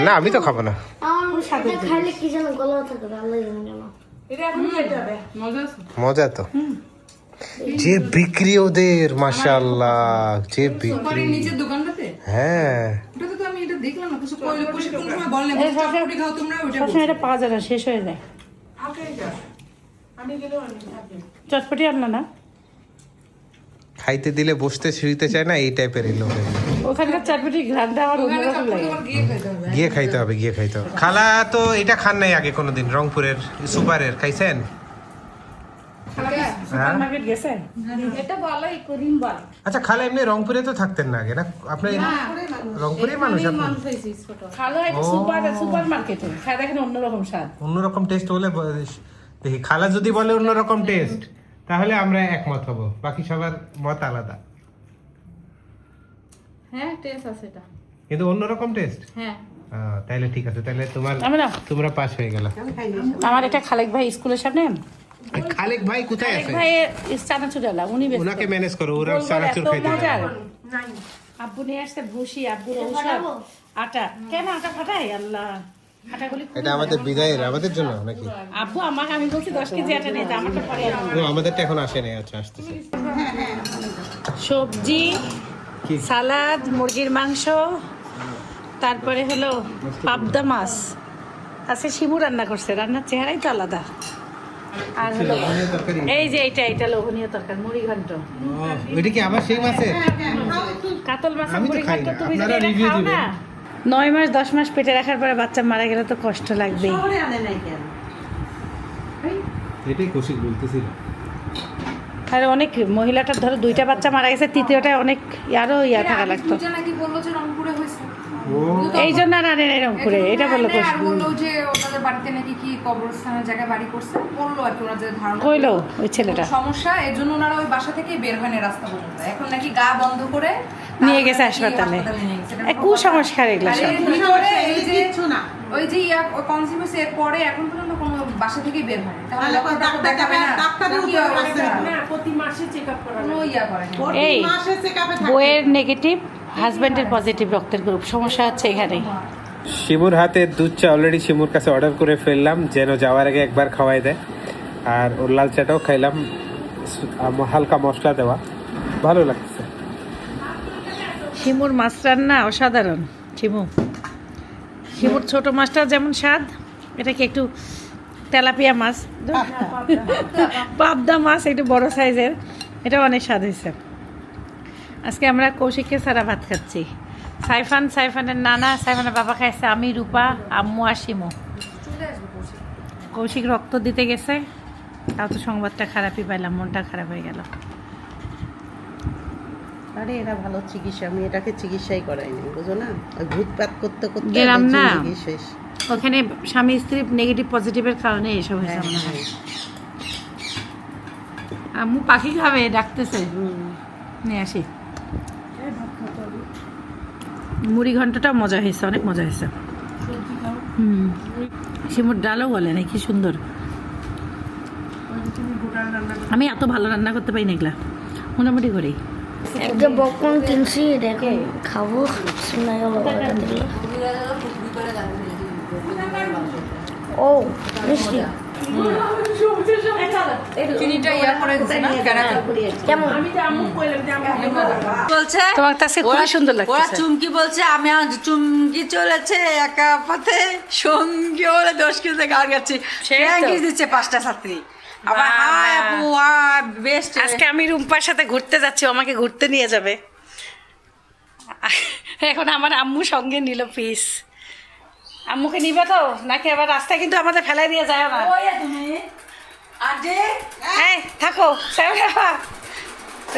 না আমি তো খাবো না। আমার সাথে খাইলে কি যেন গলা থাকে, আল্লাহ জানে না। এটা এখন খেতে হবে। মজা আছে। মজা তো। যে বিক্রি ওদের, মাশাআল্লাহ, যে বিক্রি। সুপারের নিচের দোকানটাতে? হ্যাঁ ওটাতে তো আমি এটা দেখলাম না। কিছু কইলে কোন সময় বললে চটপটি খাও তোমরা, ওটা সবসময় এটা পাওয়া যায় না, শেষ হয়ে যায়। থাকে এটা, আমি গেলেও অনেক থাকে। চটপটি আনলো না, খাইতে দিলে বসতে শুইতে চায় না, এই টাইপের লোক। ওখানকার চটপটি ঘ্রানটা আমার অন্যরকম লাগে। গিয়ে খাইতে হবে। গিয়ে খাইতে হবে। খালা তো এটা খান নাই আগে কোনোদিন রংপুরের সুপারের, খাইছেন? সুপারমার্কেট গেছে এটা ভালোই করিম বল আচ্ছা খালা এমনি রংপুরে তো থাকতেন না আগে না আপনি রংপুরের মানুষ আপনি খালো এটা সুপারমার্কেটে খায় দেখেন অন্যরকম স্বাদ। অন্যরকম টেস্ট হলে দেখি খালা যদি বলে অন্যরকম টেস্ট তাহলে আমরা একমত হব, বাকি সবার মত আলাদা। হ্যাঁ টেস্ট আছে এটা কিন্তু অন্যরকম টেস্ট, হ্যাঁ তাইলে ঠিক আছে, তাহলে আমি না তোমরা পাস হয়ে গেল। আমার একটা খালেক ভাই স্কুলের সামনে, খালেক ভাই কোথায় খালেক আছে? ভাই চানাচুর আলা উনি বেচতেন। ওনাকে ম্যানেজ করো, ওরা বলবো চানাচুর এত খাইতে মজার। পারে। আব্বু নিয়ে আসছে ভুসি, আব্বুর ঔষধ, আটা। কেন আটা ফাটাই আল্লাহ, আটাগুলি খুব এটা আমাদের বিদায়ের, আমাদের জন্য নাকি? আব্বু আমাকে আমি বলছি 10 কেজি আটা নিয়ে যা, আমারটা পরে আনবো। ও, আমাদেরটা এখন আসে নাই। আচ্ছা আসতেছে। সবজি, কি? সালাদ, মুরগির মাংস, তারপরে হলো পাবদা মাছ। আজকে শিমু রান্না করছে, রান্নার চেহারাই তো আলাদা। আর হলো লোভনীয় তরকারি। এই যে এটা লোভনীয় তরকারি, মুড়ি ঘন্ট, ওইটা কি আবার সেই মাছের? কাতল মাছ, আমি তো মুড়ি খাই ঘন্ট। না, তুমি যদি আপনারা এটা review খাও দিবেন। না, 9 মাস 10 মাস পেটে রাখার পরে বাচ্চা মারা গেলে তো কষ্ট লাগবেই। শহরে আনে নাই কেন? এটাই কৌশিক বলতেছিল। আর অনেক মহিলাটার ধরো 2টা বাচ্চা মারা গেছে, তৃতীয়টা অনেক আরো থাকা লাগতো। দুইটা নাকি বললো যে রংপুরে হয়েছে ও এই জন্য আর আনে নাই এরকম করে, এটা বললো আর কষ্ট বললো যে ওনাদের বাড়িতে নাকি কি কবরস্থানের জায়গায় বাড়ি করছে, বললো আর কি ওনাদের ধারণা কইলো ওই ছেলেটা সমস্যা, এর জন্য ওনারা ওই বাসা থেকে বের হয় না রাস্তা পর্যন্ত। এখন নাকি গা বন্ধ করে নিয়ে গেছে হাসপাতালে। নিয়ে গেছে। এটা এ কুসংস্কার এগুলা আর সব। এর ভিতরে এই যে কিচ্ছু না। ওই যে কনজিউমার্স এর পরে এখন পর্যন্ত কোনো বাসা থেকে বের হয় না। তাহলে তাহলে ডাক্তার দেখাবে না, ডাক্তারের কি উপর অবস্থা? আছে না, প্রতি মাসে চেকআপ করা কোনো ইয়া করে না। প্রতি এই, মাসে চেকআপে থাকে। বইয়ের নেগেটিভ, হাজবেন্ডের পজিটিভ রক্তের গ্রুপ, সমস্যা হচ্ছে এখানেই। শিমুর হাতে দুধ চা অলরেডি শিমুর কাছে অর্ডার করে ফেললাম, যেন যাওয়ার আগে একবার খাওয়াই দেয়। আর ওর লাল চাটাও খাইলাম, হালকা মশলা দেওয়া, ভালো লাগছে। শিমুর মাছ রান্না অসাধারণ। শিমুর ছোট মাছটা যেমন স্বাদ, এটা কি একটু তেলাপিয়া মাছ, পাবদা মাছ একটু বড় সাইজের, এটা অনেক স্বাদ হয়েছে। আজকে আমরা কৌশিককে সারা ভাত খাচ্ছি। সাইফানের নানা, সাইফানের বাবা খাইছে, আমি, রূপা, আম্মু আর শিমু। কৌশিক রক্ত দিতে গেছে, তাও তো সংবাদটা খারাপই পাইলাম, মনটা খারাপ হয়ে গেল। আরে এরা ভালো চিকিৎসা, আমি এটাকে চিকিৎসাই করাইনি, বুঝো না? ওই ভূতপাত করতে করতে গেলাম এদের না। জিন্দেগি শেষ। ওখানে স্বামী স্ত্রী নেগেটিভ পজিটিভের কারণে এসব হয়েছে মনে হয়। আম্মু পাখি খাবে, ডাকতেছে, নিয়ে আসি। মুড়ি ঘন্টটা মজা হয়েছে, অনেক মজা হয়েছে। শিমুর ডালও বলে না, কি সুন্দর। আমি এত ভালো রান্না করতে পারি না, এগুলা মোটামুটি করি। একটা বকন কিনছি, দেখো খাবো। শোনা গেল ও মিষ্টি চিনিটা ইয়া করে দিছে না কেমন? বলছে তোমার কাছে খুবই সুন্দর ওরা লাগছে। চুমকি বলছে, আমি চুমকি চলেছে একা পথে, সঙ্গী বলে 10 কিলোতে গান গাচ্ছি, সেই তো। ফ্র্যাঙ্কিস দিচ্ছে 5টা ছাত্রী। আবার হাই আপু, বেস্ট। আজকে আমি রুম্পার সাথে ঘুরতে যাচ্ছি, ও আমাকে ঘুরতে নিয়ে যাবে। এখন আমার আম্মু সঙ্গে নিল পিস। আম্মুকে নিবে তো নাকি আবার রাস্তায় কিন্তু আমাদের ফেলাই দিয়ে যায় না। তুমি আজে এই থাকো,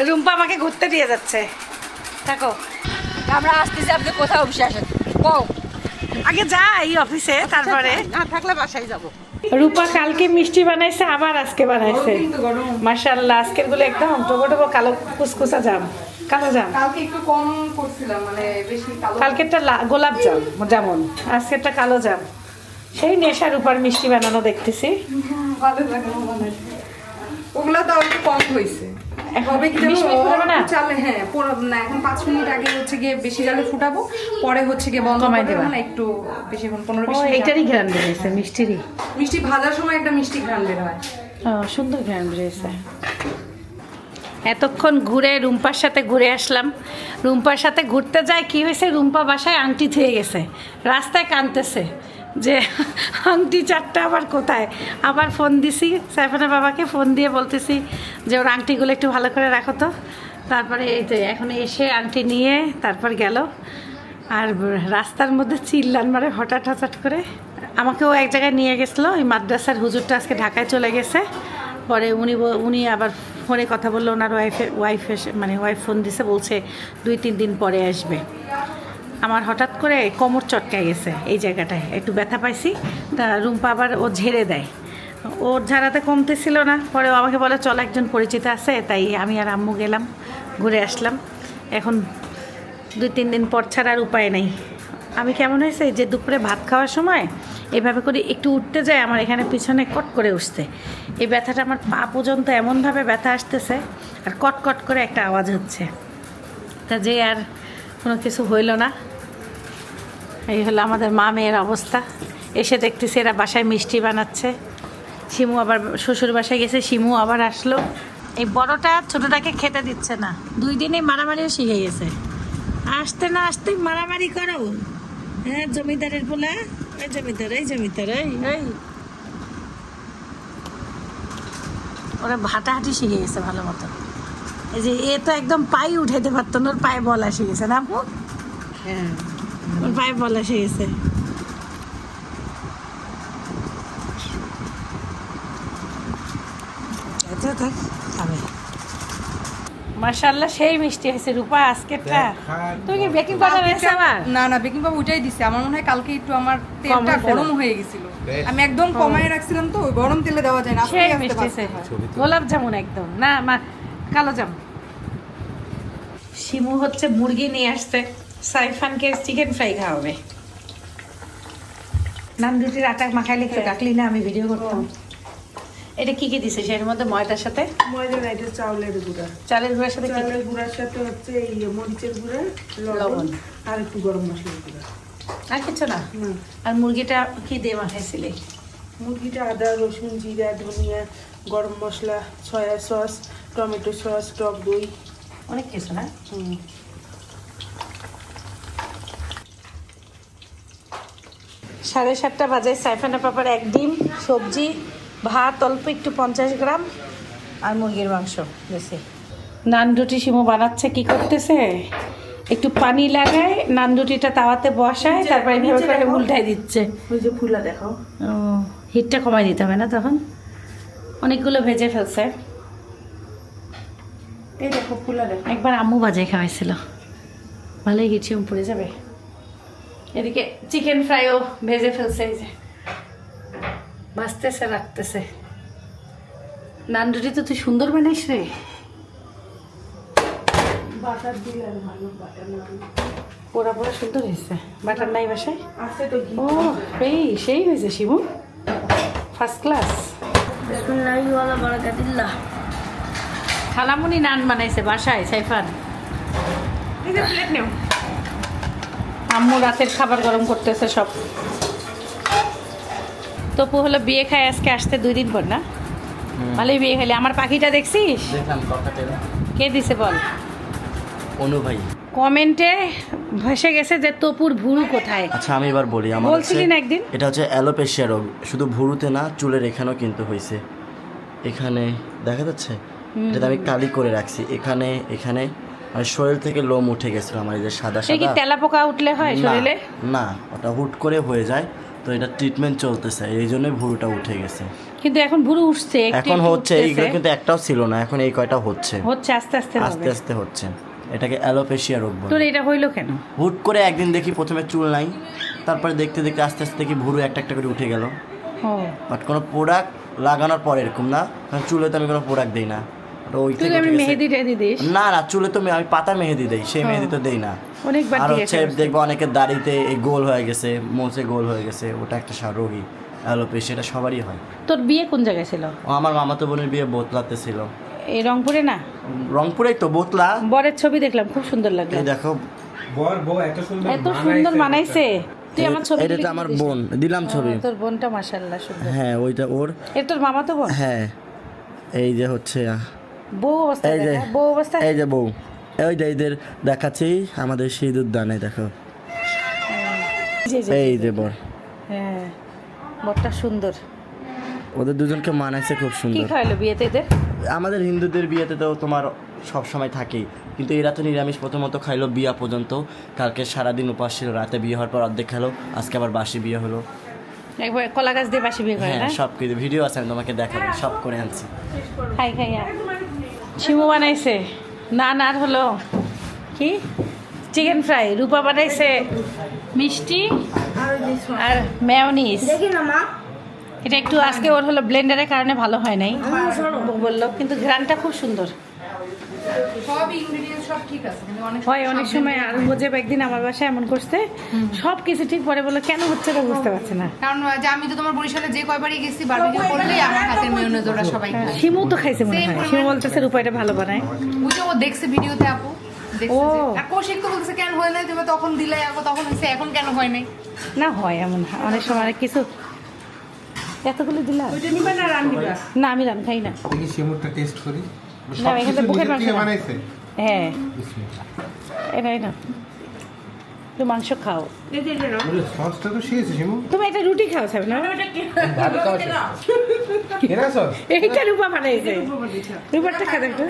রুম্পা আমাকে ঘুরতে নিয়ে যাচ্ছে, থাকো। আমরা আসতেছি, আপনি কোথাও বসে আসেন কও। আগে যাই অফিসে, তারপরে না থাকলে বাসায় যাবো। রূপা কালকে মিষ্টি বানাইছে, আবার আজকে বানাইছে। মাশাআল্লাহ, আজকের গুলো একদম টগো টগো কালো কুসকুসা জাম, কালো জাম। কালকে একটু কম করছিলাম, মানে বেশি কালো। কালকেরটা গোলাপ জাম যেমন, আজকেরটা কালো জাম। সেই নেশার উপর মিষ্টি বানানো দেখতেছি। ভালো লাগে ওগুলো তো একটু কম হয়েছে। হবে কি জানো, মিশমিশ করে না? চালে হ্যাঁ পুরো না, এখন 5 মিনিট আগে হচ্ছে গিয়ে বেশি জালে ফুটাবো, পরে হচ্ছে গিয়ে বন্ধ কমাই করে দেবা। দেবো না, একটু বেশিক্ষণ 15-20 ও মিনিট। এইটারই ঘ্রাণ বেরিয়েছে, মিষ্টিরই। মিষ্টি ভাজার সময় একটা মিষ্টি ঘ্রাণ বের হয়। সুন্দর ঘ্রাণ বেরিয়েছে। এতক্ষণ ঘুরে রুম্পার সাথে ঘুরে আসলাম। রুম্পার সাথে ঘুরতে যাই, কি হয়েছে, রুম্পা বাসায় আংটি থুয়ে গেছে, রাস্তায় কাঁদতেছে যে আংটি 4টা আবার কোথায়। আবার ফোন দিছি সাইফানের বাবাকে, ফোন দিয়ে বলতেছি যে ওর আংটিগুলো একটু ভালো করে রাখো তো। তারপরে এই যে এখন এসে আংটি নিয়ে তারপর গেল। আর রাস্তার মধ্যে চিল্লান মারে হঠাৎ করে। আমাকেও এক জায়গায় নিয়ে গেছিলো, ওই মাদ্রাসার হুজুরটা আজকে ঢাকায় চলে গেছে, পরে উনি আবার ফোনে কথা বললো, ওনার ওয়াইফ ফোন দিছে, বলছে 2-3 দিন পরে আসবে। আমার হঠাৎ করে কোমর চটকায় গেছে, এই জায়গাটায় একটু ব্যথা পাইছি। তা রুম্পা আবার ও ঝেড়ে দেয়, ওর ঝাড়াতে কমতেছিল না। পরে ও আমাকে বলে চল, একজন পরিচিত আছে। তাই আমি আর আম্মু গেলাম, ঘুরে আসলাম। এখন 2-3 দিন পর ছাড়া আর উপায় নেই। আমি কেমন হয়েছে যে দুপুরে ভাত খাওয়ার সময় এভাবে করে একটু উঠতে যায়, আমার এখানে পিছনে কট করে উঠছে। এই ব্যথাটা আমার পা পর্যন্ত এমনভাবে ব্যথা আসতেছে, আর কট কট করে একটা আওয়াজ হচ্ছে। তা যে আর কোনো কিছু হইল না। এই হলো আমাদের মা মেয়ের অবস্থা। এসে দেখতেছি এরা বাসায় মিষ্টি বানাচ্ছে। শিমু আবার শ্বশুর বাসায় গেছে, শিমু আবার আসলো। এই বড়টা ছোটটাকে খেতে দিচ্ছে না, 2 দিনে মারামারিও শিখে গেছে। আসতে না আসতে মারামারি করো। হ্যাঁ, জমিদারের পোলা, এই জমিদার, এই জমিদার, এই ওরা হাঁটাহাঁটি শিখে গেছে ভালো মতো। এই যে এ তো একদম পায়ে উঠাইতে পারতো না, ওর পায়ে বল এসে গেছে না? হ্যাঁ, ওর পায়ে বল এসে গেছে। মাশাআল্লাহ, সেই মিষ্টি হয়েছে রূপা আজকেরটা। তুমি কি বেকিং পাউডার এনেছো আবার? না না, বেকিং পাউডার উঠাই দিছি। আমার মনে হয় কালকে একটু আমার তেলটা কমায় ফেলো। গরম হয়ে গেছিল, আমি একদম কমায় রাখছিলাম, তো ওই গরম তেলে দেওয়া যায় না, আস্তে সেই আস্তে মিষ্টি ভাজতে হয়েছে, হয়। গোলাপ জামুন একদম না, কালো জামুন। শিমু হচ্ছে মুরগি নিয়ে আসছে, সাইফানকে চিকেন ফ্রাই খাওয়াবে। নান রুটির আটা মাখাইলে একটু ডাকলি না, আমি ভিডিও করতাম। এটা কি কি দিছে এর মধ্যে? ময়দার সাথে ময়দা না, এটা চাউলের গুঁড়া। চালের গুঁড়ার সাথে কি? চাউলের গুঁড়ার সাথে হচ্ছে এই মরিচের গুঁড়া, লবণ আর একটু গরম মশলার গুঁড়া। আর কিছু না? আর মুরগিটা কি দিয়ে মাখাইছিলে? মুরগিটা আদা, রসুন, জিরা, ধনিয়া, গরম মশলা, সয়া সস, টমেটো সস, টক দই, অনেক কিছু না? 7:30 বাজে। সাইফানা পাপার 1 ডিম, সবজি, ভাত অল্প একটু 50 গ্রাম, আর মুরগির মাংস বেশি। নান রুটি শিমু বানাচ্ছে। কি করতেছে? একটু পানি লাগায় নান রুটিটা তাওয়াতে বসায়, তারপরে এইভাবে করে উল্টাই দিচ্ছে। ওই যে ফুলা দেখো। ও, হিটটা কমাই দিতে হবে না তখন? অনেকগুলো ভেজে ফেলছে। এই দেখো ফুলা দেখো। একবার আম্মু বাজে খাওয়াইছিল, ভালোই গিয়েছিলাম, পড়ে যাবে। এদিকে চিকেন ফ্রাইও ভেজে ফেলছে, এই যে ভাজতেছে, রাখতেছে। নান রুটি তো তুই সুন্দর বানাইস রে। বাটার দিলে আর ভালো, বাটার না পোড়া পোড়া সুন্দর হয়েছে। বাটার নাই বাসায়? আছে তো ঘি। ও, সেই হয়েছে শিমু, ফার্স্ট ক্লাস। বিসমিল্লাহির বারাকাতুল্লাহ। খালামুনি নান বানাইছে বাসায় সাইফান। এই যে প্লেট নেও। আম্মু রাতের খাবার গরম করতেছে সব। তপু হলো বিয়ে খায় আজকে, আসতে 2 দিন পর না? ভালোই বিয়ে খাইলে। আমার পাখিটা দেখছিস? দেখলাম ককাটেল। কে দিছে বল? অনু ভাই। কমেন্টে ভেসে গেছে যে তপুর ভুরু কোথায়। আচ্ছা আমি এবার বলি, আমার বলছিলি না একদিন? এটা হচ্ছে অ্যালোপেশিয়া রোগ, শুধু ভুরুতে না, চুলের এখানেও কিন্তু হয়েছে। এখানে দেখা যাচ্ছে, এটাতে আমি কালি করে রাখছি। এখানে এখানে আর শরীর থেকে লোম উঠে গেছিল আমার, এই যে সাদা সে কি সাদা। তেলাপোকা উঠলে হয় শরীরে? না, ওটা হুট করে হয়ে যায়, তো এটা ট্রিটমেন্ট চলতেছে, এই জন্যই ভুরুটা উঠে গেছে। কিন্তু এখন ভুরু উঠছে, একটু এখন একটু হচ্ছে, এইগুলো উঠতেছে। কিন্তু একটাও ছিল না, এখন এই কয়টা হচ্ছে হচ্ছে আস্তে আস্তে আস্তে হবে। আস্তে হচ্ছে। এটাকে অ্যালোপেশিয়া রোগ বলে। তোর এটা হইলো কেন? হুট করে একদিন দেখি প্রথমে চুল নাই, তারপরে দেখতে দেখতে আস্তে আস্তে দেখি ভুরু একটা একটা করে উঠে গেল। ও, বাট কোনো প্রোডাক্ট লাগানোর পর এরকম না, কারণ চুলে তো আমি কোনো প্রোডাক্ট দিই না। ওটা ওই তুই থেকে আমি উঠে গেছে। মেহেদি টেহেদি দিস? না না, চুলে তো আমি পাতা মেহেদি দেই, সেই মেহেদি তো দেই না। অনেকবার আর দিয়ে হচ্ছে দেখবো অনেকের দাড়িতে এই গোল হয়ে গেছে, মোচে গোল হয়ে গেছে, ওটা একটা রোগী অ্যালোপেশিয়া, এটা সবারই হয়। তোর বিয়ে কোন জায়গায় ছিল? ও আমার মামাতো বোনের বিয়ে বোতলাতে ছিল। এই রংপুরে না? রংপুরেই তো বোতলা। বরের ছবি দেখলাম, খুব সুন্দর লাগলো। এই দেখো, এত সুন্দর মানাইছে। তুই আমার ছবি এটা তো আমার বোন, দিলাম ছবি। তোর বোনটা মাশাআল্লাহ সুন্দর। হ্যাঁ ওইটা ওর। এর তোর মামা তো বোন? হ্যাঁ, এই যে হচ্ছে বউ অবস্থা এই যে দেখা, বউ অবস্থা। এই যে বউ, ওই যে এদের দেখাচ্ছি আমাদের সিঁদুর দানে, দেখো এই যে বর। হ্যাঁ, বরটা সুন্দর। ওদের দুজনকে মানাইছে খুব কি সুন্দর। খাইলো বিয়েতে এদের? আমাদের হিন্দুদের বিয়েতে তো তোমার সব সময় থাকেই, কিন্তু এরা তো নিরামিষ প্রথমত খাইলো বিয়া পর্যন্ত। কালকে সারাদিন উপাস ছিল, রাতে বিয়ে হওয়ার পর অর্ধেক খেলো, আজকে আবার বাসি বিয়ে হলো। একবার কলা গাছ দিয়ে পাশে বিয়ে করে হ্যাঁ না সব কিছু ভিডিও আছে আমি তোমাকে দেখাবো সব করে আনছি খাই খাই শিমু বানাইছে নান আর হলো কি চিকেন ফ্রাই রূপা বানাইছে মিষ্টি আর মেয়োনিজ দেখি না মা এটা একটু আজকে ওর হলো ব্লেন্ডারের কারণে ভালো হয় নাই বললো কিন্তু ঘ্রাণটা খুব সুন্দর সব ইনগ্রেডিয়েন্ট সব ঠিক আছে কিন্তু অনেক হয় অনেক সময় আর যে একদিন আমার বাসায় এমন করছে সব কিছু ঠিক পরে বললো কেন হচ্ছে এটা বুঝতে পারছে না কারণ যে আমি তো তোমার বরিশালে যে কয়বারই গেছি বারবিকিউ করলেই আমার হাতের মেয়োনেজ ওরা সবাই খায় শিমু তো খাইছে মনে হয় শিমু বলতেছে রূপা এটা ভালো বানায় বুঝে ও দেখছে ভিডিওতে আপু দেখছে ও। আর কৌশিক তো বলছে কেন হয় নাই তুমি তখন দিলে আপু তখন হচ্ছে এখন কেন হয় নাই না হয় এমন অনেক সময় অনেক কিছু এতগুলো দিলাম না আমি রান খাই না দেখি শিমুরটা টেস্ট করি না এখানে বুকের মাংস না। বানাইছে হ্যাঁ এটাই না তুমি মাংস খাও সসটা তো শেষ শিমু তুমি একটা রুটি খাও সাবে না ভাত খাও কেনা সস এইটা রূপা বানাইছে রূপারটা খাদা একটু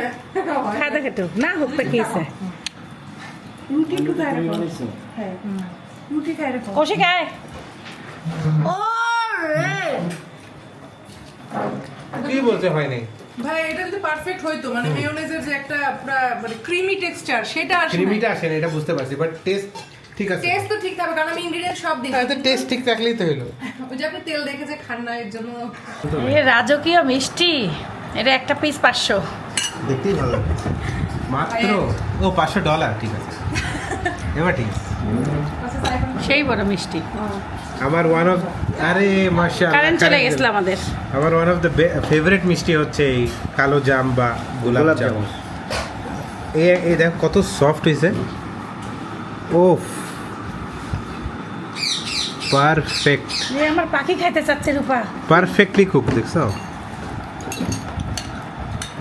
খাদা খেটো না হোক তো খেয়েছে কষে খায় কি বলতে হয় নাই ভাই এটা যদি পারফেক্ট হইতো মানে মেয়োনেজের যে একটা পুরো মানে ক্রিমি টেক্সচার সেটা আসে ক্রিমিটা আসে না এটা বুঝতে পারছি বাট টেস্ট ঠিক আছে টেস্ট তো ঠিক থাকবে কারণ আমি ইনগ্রেডিয়েন্ট সব দিই হয়তো টেস্ট ঠিক থাকলেই তো হলো ওই যে আপনি তেল দেখে যে খান না এর জন্য এ রাজকীয় মিষ্টি এটা একটা পিস 500 দেখতেই ভালো লাগে মাত্র ও $500 ঠিক আছে এবার ঠিক আছে সেই বড় মিষ্টি আমার ওয়ান অফ আরে মাশাআল্লাহ কারেন্ট চলে গেছিল আমাদের আমার ওয়ান অফ দ্য ফেভারিট মিষ্টি হচ্ছে এই কালো জাম বা গোলাপ গোলাপ জাম জামুন। এই দেখ কত সফট হয়েছে ওফ পারফেক্ট এ আমার পাখি খাইতে চাচ্ছে রূপা পারফেক্টলি কুক দেখছো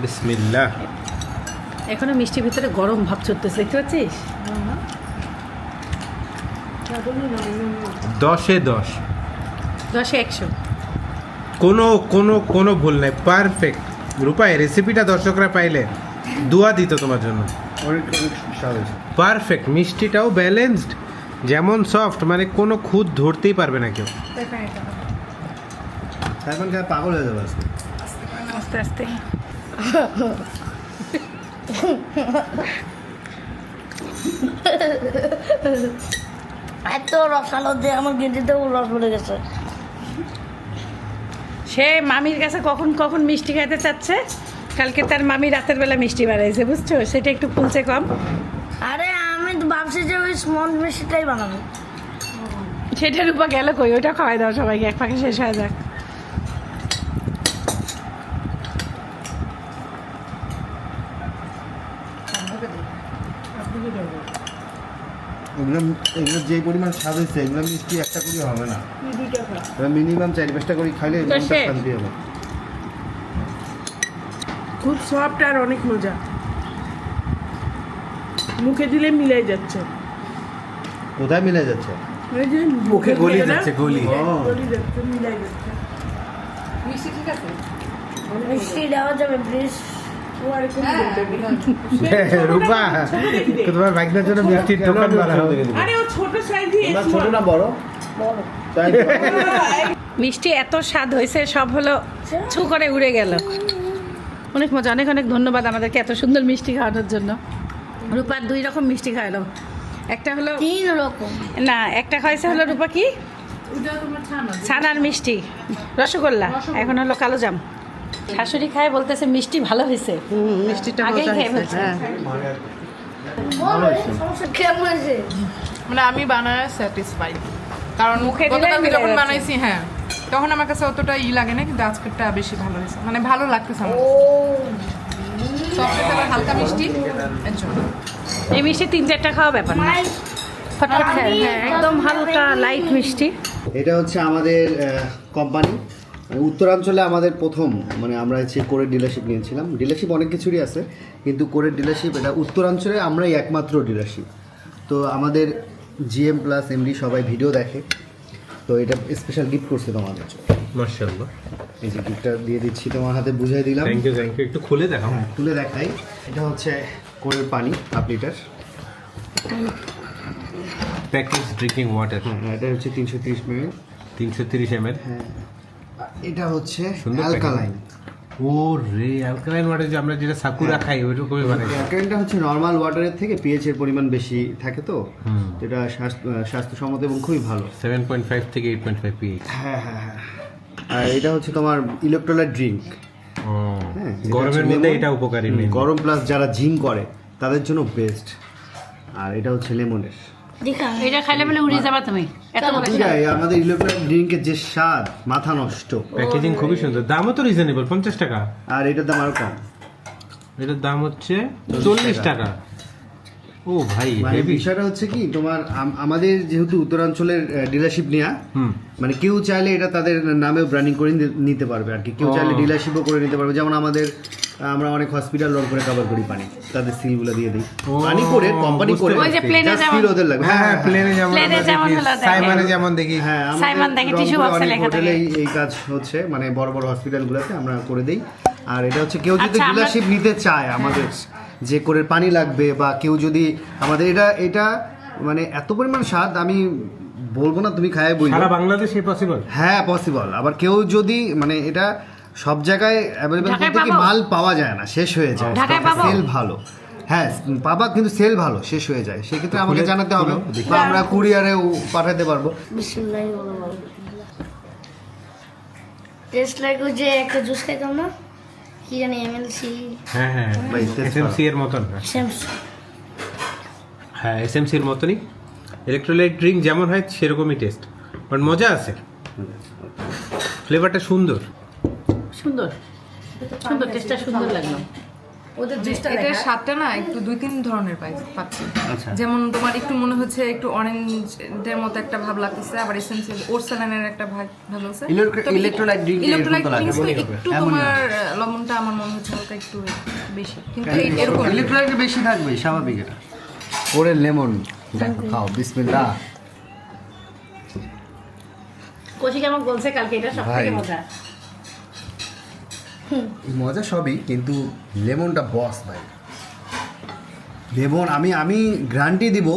বিসমিল্লাহ এখনো মিষ্টির ভিতরে গরম ভাব চলতেছে দেখতে পাচ্ছিস 10-এ 10 10-এ 100 কোনো ভুল নাই পারফেক্ট রূপায় রেসিপিটা দর্শকরা পাইলে দোয়া দিত তোমার জন্য অনেক অনেক স্বাদ হয়েছে পারফেক্ট মিষ্টিটাও ব্যালেন্সড যেমন সফট মানে কোনো খুঁত ধরতেই পারবে না কেউ এখন খায় পাগল হয়ে যাবে আজকে আস্তে আস্তে এত রসালো দিয়ে আমার গেঁটিতেও রস পড়ে গেছে সে মামির কাছে কখন কখন মিষ্টি খাইতে চাচ্ছে কালকে তার মামি রাতের বেলা মিষ্টি বানাইছে বুঝছো সেটা একটু ফুলছে কম আরে আমি তো ভাবছি যে ওই স্মল মিষ্টিটাই বানাবো সেটা রূপা গেল কই ওইটা খাওয়াই দাও সবাইকে এক পাখি শেষ হয়ে যাক এগুলো এগুলো যে পরিমাণ স্বাদ হয়েছে এগুলো মিষ্টি একটা করে হবে না মিনিমাম 4-5টা করে খাইলে তো মনটা শেষ। শান্তি হবে খুব সফট আর অনেক মজা মুখে দিলে মিলাই যাচ্ছে কোথায় মিলে যাচ্ছে ওই যে মুখে গলি যাচ্ছে গলি গলি যাচ্ছে মিলাই যাচ্ছে মিষ্টি ঠিক আছে মিষ্টি দেওয়া যাবে প্লিজ ও আর একটু রূপা তোমার ভাগ্নের জন্য মিষ্টির দোকান বানাও আরে ও ছোট সাইজ দিয়ে ছোট না বড় বড় তাই মিষ্টি এত স্বাদ হয়েছে সব হলো ছু করে উড়ে গেল অনেক মজা অনেক অনেক ধন্যবাদ আমাদেরকে এত সুন্দর মিষ্টি খাওয়ানোর জন্য রূপার 2 রকম মিষ্টি খাওয়ালো একটা হলো 3 রকম না একটা খাইছে হলো রূপা কি ওটা তোমার ছানা ছানার মিষ্টি রসগোল্লা এখন হলো কালো জাম শাশুড়ি খায় বলতেছে মিষ্টি ভালো হয়েছে মিষ্টিটা আগেই মজা খেয়ে হয়েছে ফেলছে সমস্যা কেমন হয়েছে মানে আমি বানায় স্যাটিসফাইড কারণ মুখে দিলেই গতকালকে মিলে যখন যাচ্ছে। বানাইছি হ্যাঁ তখন আমার কাছে অতটা লাগে না কিন্তু আজকেরটা বেশি ভালো হয়েছে মানে ভালো লাগতেছে আমার ও সফট আবার হালকা মিষ্টি এর জন্য এই মিষ্টি 3-4টা খাওয়া ব্যাপার না ফটফট খায় হ্যাঁ একদম হালকা লাইট মিষ্টি এটা হচ্ছে আমাদের কোম্পানি উত্তরাঞ্চলে আমাদের প্রথম মানে আমরা হচ্ছে কোরের ডিলারশিপ নিয়েছিলাম ডিলারশিপ অনেক কিছুরই আছে কিন্তু কোরের ডিলারশিপ এটা উত্তরাঞ্চলে আমরাই একমাত্র ডিলারশিপ তো আমাদের জিএম প্লাস এমডি সবাই ভিডিও দেখে তো এটা স্পেশাল গিফট করছে তোমাদের মাশাআল্লাহ এই যে গিফটটা দিয়ে দিচ্ছি তোমার হাতে বুঝিয়ে দিলাম থ্যাংক ইউ একটু খুলে দেখাও তুলে দেখাই এটা হচ্ছে কোরের পানি half litre package drinking water হ্যাঁ এটা হচ্ছে 330 ml 330 ml। হ্যাঁ এটা হচ্ছে সুন্দর অ্যালকালাইন। ও রে, অ্যালকালাইন ওয়াটার যে আমরা যেটা সাকুরা খাই ওইরকমই বানাই। অ্যালকালাইনটা হচ্ছে নর্মাল ওয়াটারের থেকে পিএইচ এর পরিমাণ বেশি থাকে, তো এটা স্বাস্থ্যসম্মত এবং খুবই ভালো। 7.5 থেকে 8.5 pH। হ্যাঁ হ্যাঁ হ্যাঁ। আর এটা হচ্ছে তোমার ইলেকট্রোলাইট ড্রিঙ্ক। হ্যাঁ, গরমের মধ্যে এটা উপকারী। গরম প্লাস যারা জিম করে তাদের জন্য বেস্ট। আর এটা হচ্ছে লেমনের। এটা খাইলে বলে উড়ে যাবা তুমি, এত বড় ঠিক আছে, আমাদের ইলেকট্রোলাইট ড্রিঙ্কের যে স্বাদ মাথা নষ্ট। প্যাকেজিং খুবই সুন্দর, দামও তো রিজনেবল, 50 টাকা। আর এটার দাম আরো কম, এটার দাম হচ্ছে 40 টাকা। ও ভাই, মানে বিষয়টা হচ্ছে কি তোমার আমাদের যেহেতু উত্তরাঞ্চলের ডিলারশিপ নেওয়া, মানে কেউ চাইলে এটা তাদের নামেও ব্র্যান্ডিং করে নিতে পারবে আর কি। কেউ চাইলে ডিলারশিপও করে নিতে পারবে। যেমন আমরা অনেক হসপিটাল রং করে কভার করি পানি, তাদের সিলগুলো দিয়ে দিই পানি করে, কোম্পানি করে, ওই যে প্লেনে জাস্ট যেমন সিল ওদের লাগবে। হ্যাঁ প্লেনে যেমন হলো সাইমনে যেমন দেখি। হ্যাঁ, সাইমন দেখে টিস্যু বক্সে লেখা থাকে। হোটেলে এই কাজ হচ্ছে, মানে বড় বড় হসপিটালগুলোতে আমরা করে দেই। আর এটা হচ্ছে কেউ যদি ডিলারশিপ নিতে চায় আমাদের, যে করে পানি লাগবে, বা কেউ যদি আমাদের এটা মানে এত পরিমাণ স্বাদ আমি বলবো না, তুমি খায় বলবে সারা বাংলাদেশে পসিবল। হ্যাঁ পসিবল। আবার কেউ যদি মানে এটা সব জায়গায় অ্যাভেলেবেল করতে কি মাল পাওয়া যায় না, শেষ হয়ে যায়, সেল ভালো। হ্যাঁ পাবা, কিন্তু সেল ভালো, শেষ হয়ে যায়, সেক্ষেত্রে আমাকে জানাতে হবে, বা আমরা কুরিয়ারেও পাঠাতে পারবো। টেস্ট লাইক ওই যে একটা জুস খাইতাম না, কি জানি এমএলসি। হ্যাঁ হ্যাঁ, এসএমসি এর মতন। হ্যাঁ এসএমসি এর মতনই ইলেকট্রোলাইট ড্রিঙ্ক যেমন হয় সেরকমই টেস্ট, বাট মজা আছে, ফ্লেভারটা সুন্দর সুন্দর সুন্দর, টেস্টটা সুন্দর লাগলো। ওদের জুসটা, এটার স্বাদটা না একটু 2-3 ধরনের পাচ্ছি। যেমন তোমার একটু মনে হচ্ছে একটু অরেঞ্জের মতো একটা ভাব লাগতেছে, আবার এসেন্সিয়াল ওরসালানের একটা ভাব লাগছে। ইলেকট্রোলাইট ড্রিঙ্ক একটু তোমার লবণটা আমার মনে হচ্ছে হালকা একটু বেশি, কিন্তু এরকম ইলেকট্রোলাইট বেশি থাকবে, স্বাভাবিক। এটা ওরে লেমন খাও, বিসমিল্লাহ। কৌশিক আমাকে বলছে কালকে এটা সবথেকে মজা। মজা সবই, কিন্তু লেমনটা বস ভাই। লেমন আমি গ্যারান্টি দিব,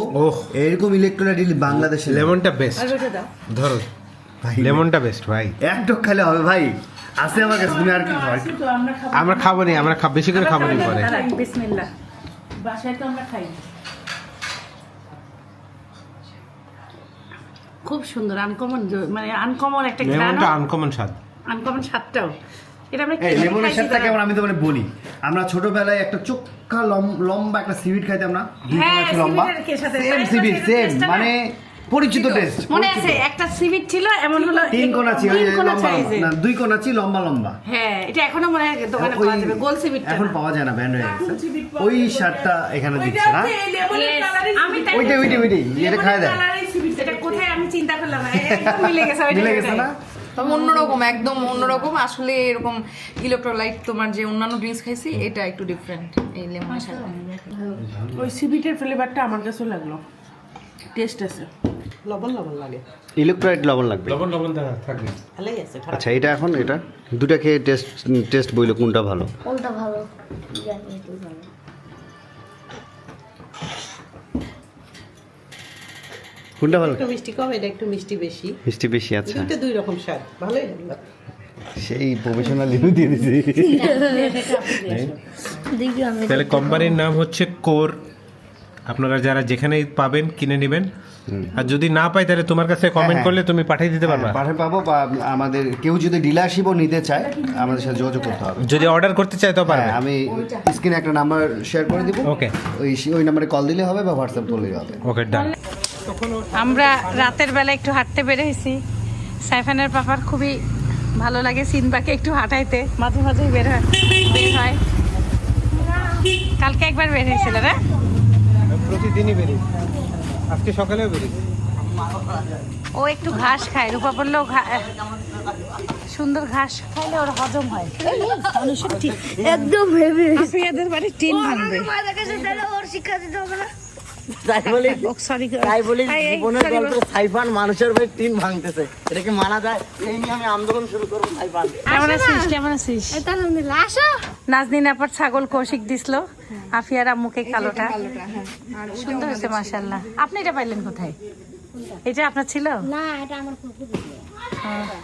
এরকম ইলেকট্রোলাইট বাংলাদেশে লেমনটা বেস্ট। ধরো ভাই, লেমনটা বেস্ট ভাই। এক টক খেলে হবে ভাই, আছে আমার কাছে, তুমি আর কি খাও? আমরা খাবো না, আমরা বেশি করে খাবো না পরে। বিসমিল্লাহ, বাসায় তো আমরা খাই। খুব সুন্দর, আনকমন, মানে আনকমন একটা গ্রান, লেমনটা আনকমন স্বাদ, আনকমন স্বাদটাও। এটা আমরা এই লেমনের স্বাদটা কেমন আমি তোমাকে বলি। আমরা ছোটবেলায় একটা চোখা লম্বা একটা সিভিট খাইতাম না, লম্বা সেম মানে পরিচিত টেস্ট। মনে আছে একটা সিভিট ছিল, এমন হলো 3 কোণা ছিল, না 2 কোণা ছিল, লম্বা। হ্যাঁ এটা এখনো মনে হয় দোকানে পাওয়া যাবে, গোল সিভিট। এখন পাওয়া যায় না, ব্যান্ড হয়ে গেছে। ওই স্বাদটা এখানে দিচ্ছে না, আমি ওইটাই এটা খাই দেয়। এটা কোথায় আমি চিন্তা করলাম, একদম মিলে গেছে না, অন্যরকম, একদম অন্যরকম। আসলে এরকম ইলেকট্রোলাইট তোমার যে অন্যান্য ড্রিঙ্কস খাইছি, এটা একটু ডিফারেন্ট এই লেমনের সাথে। ওই সিবিটের ফ্লেভারটা আমার কাছে লাগলো, টেস্ট আছে, লবণ লাগে। ইলেকট্রোলাইট লবণ লাগবে, লবণ থাকবে। ভালোই আছে। আচ্ছা এটা এখন এটা দুটা খেয়ে টেস্ট বইলো কোনটা ভালো। কোনটা ভালো জানি তো জানি। কোনটা ভালো? একটু মিষ্টি কম, এটা একটু মিষ্টি বেশি। মিষ্টি বেশি, আচ্ছা। দুটো 2 রকম স্বাদ, ভালোই লাগলো। সেই প্রফেশনাল রিভিউ দিয়ে দিছি। তাহলে কোম্পানির নাম হচ্ছে কোর। আপনারা যারা যেখানেই পাবেন কিনে নেবেন, আর যদি না পাই তাহলে তোমার কাছে কমেন্ট করলে তুমি পাঠিয়ে দিতে পারবা। পাবো, বা আমাদের কেউ যদি ডিলারশিপও নিতে চায় আমাদের সাথে যোগাযোগ করতে হবে। যদি অর্ডার করতে চায় তো পারবে। আমি স্ক্রিনে একটা নাম্বার শেয়ার করে দিব, ওকে, ওই নাম্বারে কল দিলে হবে বা হোয়াটসঅ্যাপ করলেই হবে। ওকে ডান। আমরা রাতের বেলা একটু হাঁটতে বের হয়েছি। সাইফানের পাপার খুবই ভালো লাগে সিনবাকে একটু হাঁটাইতে, মাঝে মাঝেই বের হয়। কালকে একবার বের হয়েছিল না? প্রতিদিনই বেরি, আজকে সকালেও বেরি। ও একটু ঘাস খায়, রূপা বললেও সুন্দর ঘাস খাইলে ওর হজম হয়। মানুষের ঠিক একদম হেভি। এদের বাড়ি টিন ভাঙবে, ওর শিক্ষা দিতে হবে না। তাই বলি জীবনের গল্পে সাইফান মানুষের ভাই টিন ভাঙতেছে, এটা কি মানা যায়? এই নিয়ে আমি আন্দোলন শুরু করবো। সাইফান কেমন আছিস? আলহামদুলিল্লাহ। আসো। নাজনীন আপার ছাগল কৌশিক দিছিল, আফিয়ার আম্মুকে কালোটা। সুন্দর হয়েছে মাশাআল্লাহ। আপনি এটা পাইলেন কোথায়? এটা আপনার ছিল? না এটা আমার কুকুর দিছে।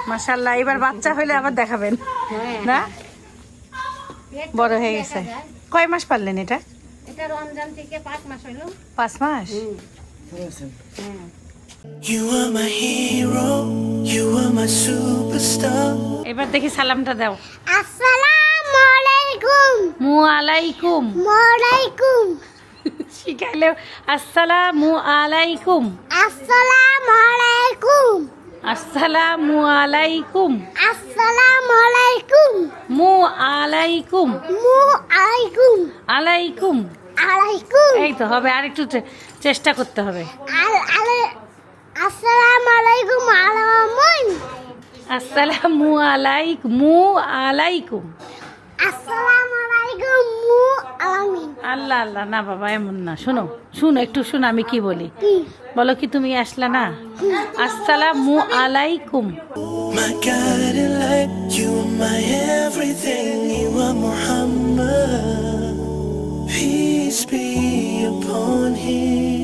মাশাআল্লাহ, এবার বাচ্চা হলে আবার দেখাবেন হ্যাঁ না? বড় হয়ে গেছে। কয় মাস পারলেন এটা? এটা রমজান থেকে 5 মাস হলো। 5 মাস। You are my hero, you are my superstar. এবার দেখি সালামটা দাও। আসসালামু আলাইকুম। মুআলাইকুম। ওয়ালাইকুম। শিখাইলে আসসালামু আলাইকুম। আসসালামু আলাইকুম। আসসালামু আলাইকুম। আসসালামু আলাইকুম। মুআলাইকুম। আলাইকুম। আলাইকুম। আলাইকুম। এই তো হবে, আর একটু চেষ্টা করতে হবে। আসসালামু আলাইকুম আলামিন। আসসালামু আলাইকুম। মুআলাইকুম। আসসালামু আলাইকুম আলামিন। আল্লাহ আল্লাহ, না বাবা এমন না, শোনো শোনো একটু শোনো আমি কি বলি। বলো কি তুমি আসলা না? আসসালামু আলাইকুম। My guiding light, you are my everything, you are Muhammad. Peace be upon him.